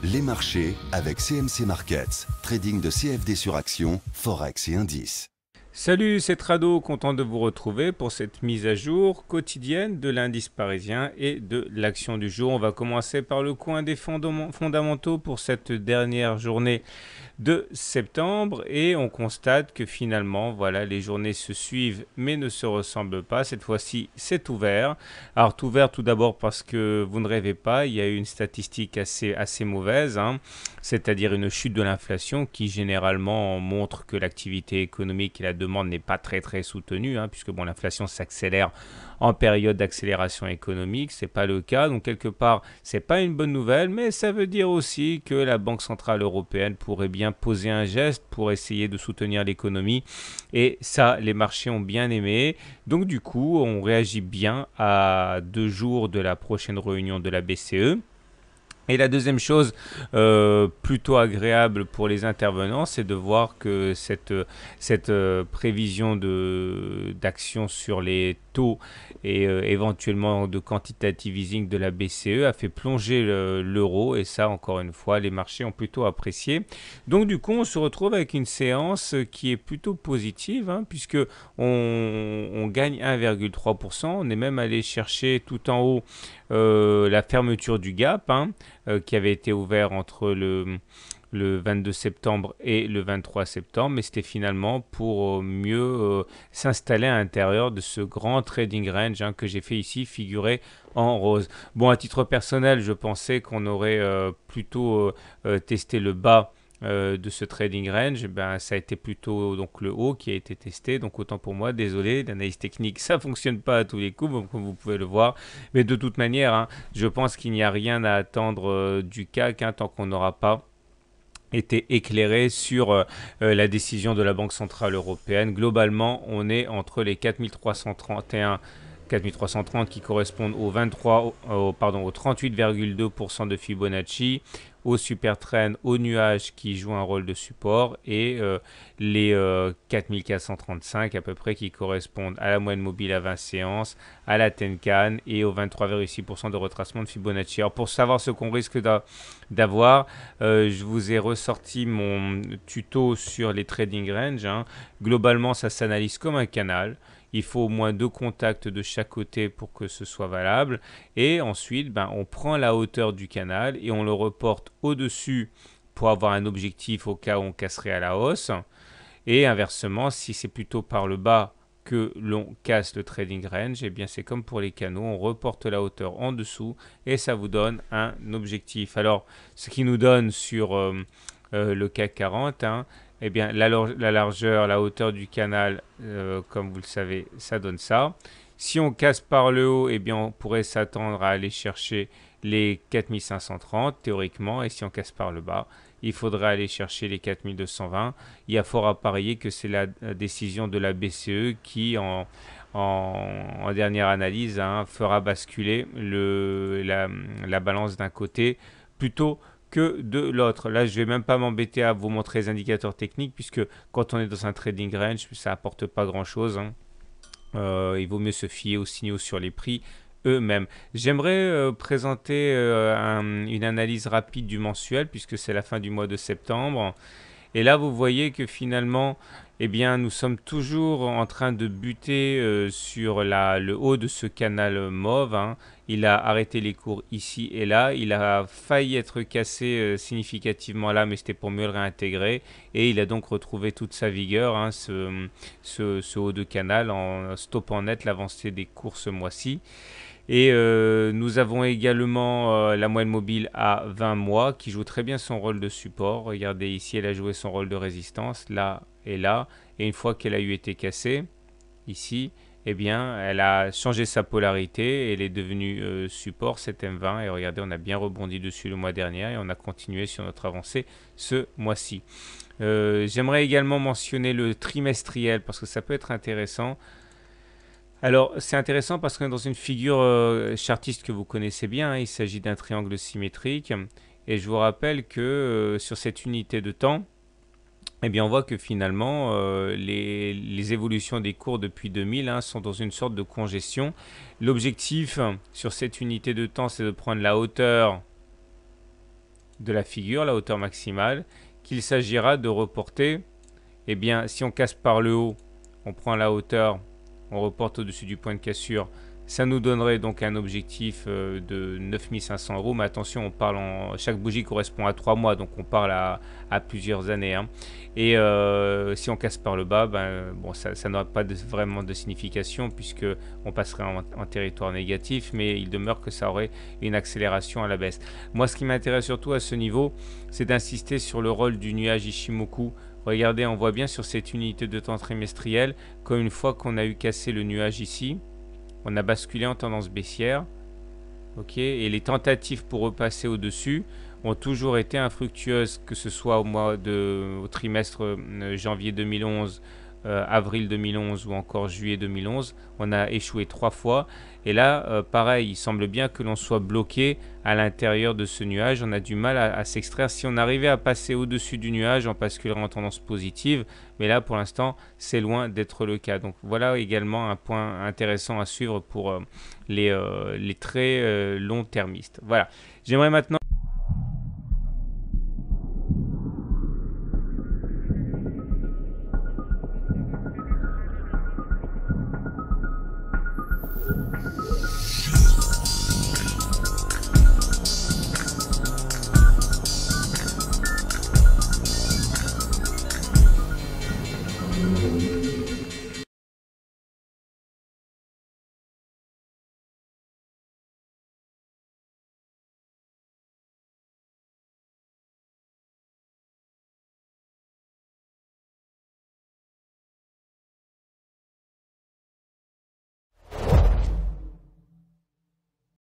Les marchés avec CMC Markets, trading de CFD sur action, Forex et indices. Salut, c'est Trado, content de vous retrouver pour cette mise à jour quotidienne de l'indice parisien et de l'action du jour. On va commencer par le coin des fondamentaux pour cette dernière journée de septembre et on constate que finalement, voilà, les journées se suivent mais ne se ressemblent pas. Cette fois-ci, c'est ouvert. Alors, tout ouvert tout d'abord parce que vous ne rêvez pas, il y a eu une statistique assez mauvaise, c'est-à-dire une chute de l'inflation qui généralement montre que l'activité économique et la demande n'est pas très soutenue, puisque bon, l'inflation s'accélère en période d'accélération économique, c'est pas le cas. Donc quelque part, c'est pas une bonne nouvelle, mais ça veut dire aussi que la Banque centrale européenne pourrait bien poser un geste pour essayer de soutenir l'économie. Et ça, les marchés ont bien aimé. Donc du coup, on réagit bien à 2 jours de la prochaine réunion de la BCE. Et la deuxième chose plutôt agréable pour les intervenants, c'est de voir que cette prévision d'action sur les taux et éventuellement de quantitative easing de la BCE a fait plonger l'euro. Et ça, encore une fois, les marchés ont plutôt apprécié. Donc du coup, on se retrouve avec une séance qui est plutôt positive, puisque on gagne 1,3%. On est même allé chercher tout en haut la fermeture du gap, qui avait été ouvert entre le 22 septembre et le 23 septembre, mais c'était finalement pour mieux s'installer à l'intérieur de ce grand trading range que j'ai fait ici figurer en rose. Bon, à titre personnel, je pensais qu'on aurait plutôt testé le bas de ce trading range. Ça a été plutôt donc le haut qui a été testé, donc autant pour moi, désolé, l'analyse technique ça fonctionne pas à tous les coups, comme vous pouvez le voir, mais de toute manière, je pense qu'il n'y a rien à attendre du CAC tant qu'on n'aura pas été éclairé sur la décision de la Banque centrale européenne. Globalement, on est entre les 4331 4330 qui correspondent au 38,2% de Fibonacci, au super trend, au nuage qui joue un rôle de support et les 4435 à peu près qui correspondent à la moyenne mobile à 20 séances, à la Tenkan et au 23,6% de retracement de Fibonacci. Alors pour savoir ce qu'on risque d'avoir, je vous ai ressorti mon tuto sur les trading range. Globalement, ça s'analyse comme un canal. Il faut au moins 2 contacts de chaque côté pour que ce soit valable. Et ensuite, on prend la hauteur du canal et on le reporte au-dessus pour avoir un objectif au cas où on casserait à la hausse. Et inversement, si c'est plutôt par le bas que l'on casse le trading range, eh bien c'est comme pour les canaux, on reporte la hauteur en dessous et ça vous donne un objectif. Alors, ce qui nous donne sur le CAC 40, eh bien, la largeur, la hauteur du canal, comme vous le savez, ça donne ça. Si on casse par le haut, eh bien, on pourrait s'attendre à aller chercher les 4530 théoriquement. Et si on casse par le bas, il faudrait aller chercher les 4220. Il y a fort à parier que c'est la décision de la BCE qui, en dernière analyse, fera basculer la balance d'un côté plutôt que de l'autre. Là, je ne vais même pas m'embêter à vous montrer les indicateurs techniques puisque quand on est dans un trading range, ça apporte pas grand-chose. Il vaut mieux se fier aux signaux sur les prix eux-mêmes. J'aimerais présenter une analyse rapide du mensuel puisque c'est la fin du mois de septembre. Et là, vous voyez que finalement, eh bien, nous sommes toujours en train de buter sur le haut de ce canal mauve. Il a arrêté les cours ici et là. Il a failli être cassé significativement là, mais c'était pour mieux le réintégrer. Et il a donc retrouvé toute sa vigueur, ce haut de canal, en stoppant net l'avancée des cours ce mois-ci. Et nous avons également la moyenne mobile à 20 mois qui joue très bien son rôle de support. Regardez ici, elle a joué son rôle de résistance là et là. Et une fois qu'elle a eu été cassée, ici, eh bien, elle a changé sa polarité et elle est devenue support, cette M20. Et regardez, on a bien rebondi dessus le mois dernier et on a continué sur notre avancée ce mois-ci. J'aimerais également mentionner le trimestriel parce que ça peut être intéressant. Alors, c'est intéressant parce qu'on est dans une figure chartiste que vous connaissez bien. Il s'agit d'un triangle symétrique. Et je vous rappelle que sur cette unité de temps, eh bien, on voit que finalement, les évolutions des cours depuis 2000 sont dans une sorte de congestion. L'objectif sur cette unité de temps, c'est de prendre la hauteur de la figure, la hauteur maximale, qu'il s'agira de reporter. Eh bien, si on casse par le haut, on prend la hauteur, on reporte au-dessus du point de cassure. Ça nous donnerait donc un objectif de 9500 €. Mais attention, on parle chaque bougie correspond à 3 mois, donc on parle à plusieurs années. Hein. Et si on casse par le bas, bon, ça n'aura pas vraiment de signification puisque on passerait en territoire négatif, mais il demeure que ça aurait une accélération à la baisse. Moi, ce qui m'intéresse surtout à ce niveau, c'est d'insister sur le rôle du nuage Ichimoku. Regardez, on voit bien sur cette unité de temps trimestrielle qu'une fois qu'on a eu cassé le nuage ici, on a basculé en tendance baissière. Ok, et les tentatives pour repasser au-dessus ont toujours été infructueuses, que ce soit au trimestre janvier 2011, avril 2011 ou encore juillet 2011. On a échoué 3 fois. Et là, pareil, il semble bien que l'on soit bloqué à l'intérieur de ce nuage. On a du mal à s'extraire. Si on arrivait à passer au-dessus du nuage, on basculerait en tendance positive. Mais là, pour l'instant, c'est loin d'être le cas. Donc voilà également un point intéressant à suivre pour les très long-termistes. Voilà. J'aimerais maintenant